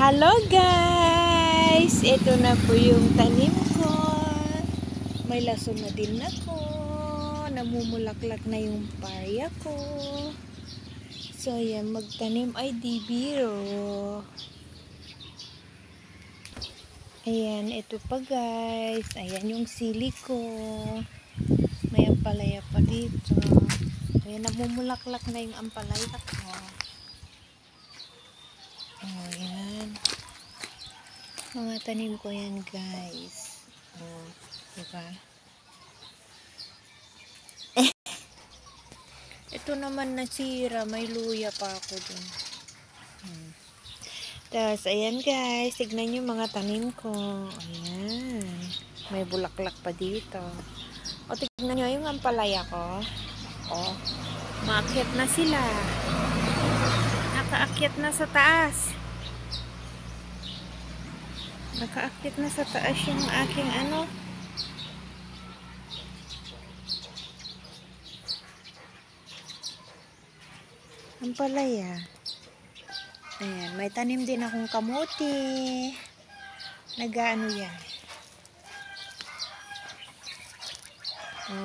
Hello guys! Ito na po yung tanim ko. May lason na din ako. Namumulaklak na yung parya ko. So yan, magtanim ay di biro. Ayan, ito pa guys. Ayan yung sili ko. May ampalaya pa dito. Ayan, namumulaklak na yung ampalaya ko. Oh, yan. Mga tanim ko yan guys. Oh, diba? Ito naman nasira. May luya pa ako dun. Tapos, ayan guys. Tignan nyo mga tanim ko. Ayan. May bulaklak pa dito. O, tignan nyo yung ampalaya ko. O, maakyat na sila. Nakaakyat na sa taas. Nakaakyat na sa taas yung aking ano. Ampalaya. Ayan. May tanim din akong kamuti. Nag-ano yan.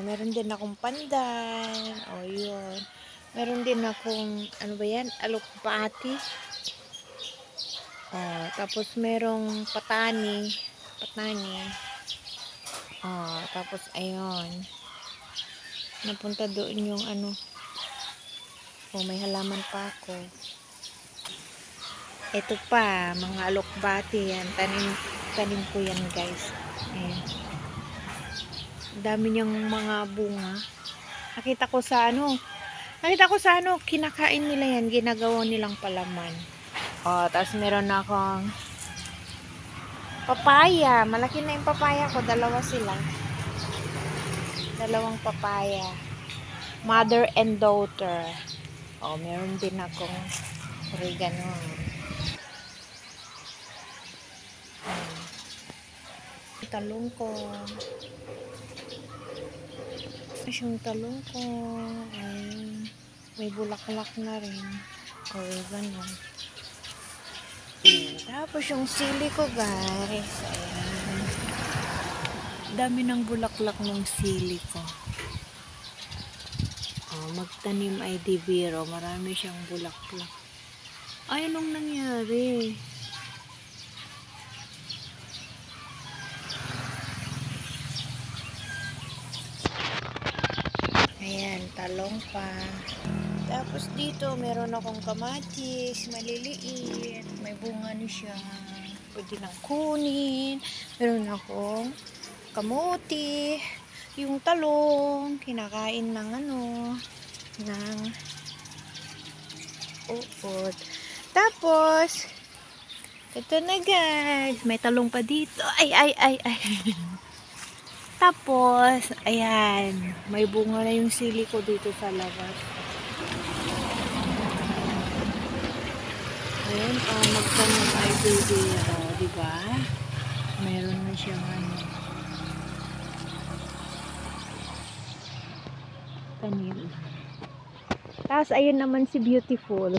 Meron din akong pandan. O, yun. Meron din akong, ano ba yan? Alokbati. Tapos merong patani. Tapos ayun. Napunta doon yung ano. May halaman pa ako. Ito pa, mga alokbati yan. Tanim ko yan guys. Ayan. Dami niyang mga bunga. Nakita ko sa ano, kinakain nila yan. Ginagawa nilang palaman. Tapos meron akong papaya. Malaki na yung papaya ko. Dalawa sila. Dalawang papaya. Mother and daughter. Meron din akong oregano. Talong ko. Yung talong ko. May bulaklak na rin. Oregano. Tapos yung sili ko guys. Ayan. Dami ng bulaklak ng sili ko. Magtanim ay di biro. Marami siyang bulaklak. Ay, anong nangyari? Ayan, talong pa. Tapos dito, meron akong kamatis, maliliit. May bunga na siya. Pwede nang kunin. Meron akong kamuti. Yung talong, kinakain ng ng uod. Tapos, ito na guys. May talong pa dito. Ay. Tapos, ayan. May bunga na yung sili ko dito sa labas. Ayan, magtanong ay baby. Diba? Meron na siyang tanim. Tapos, ayun naman si Beautiful.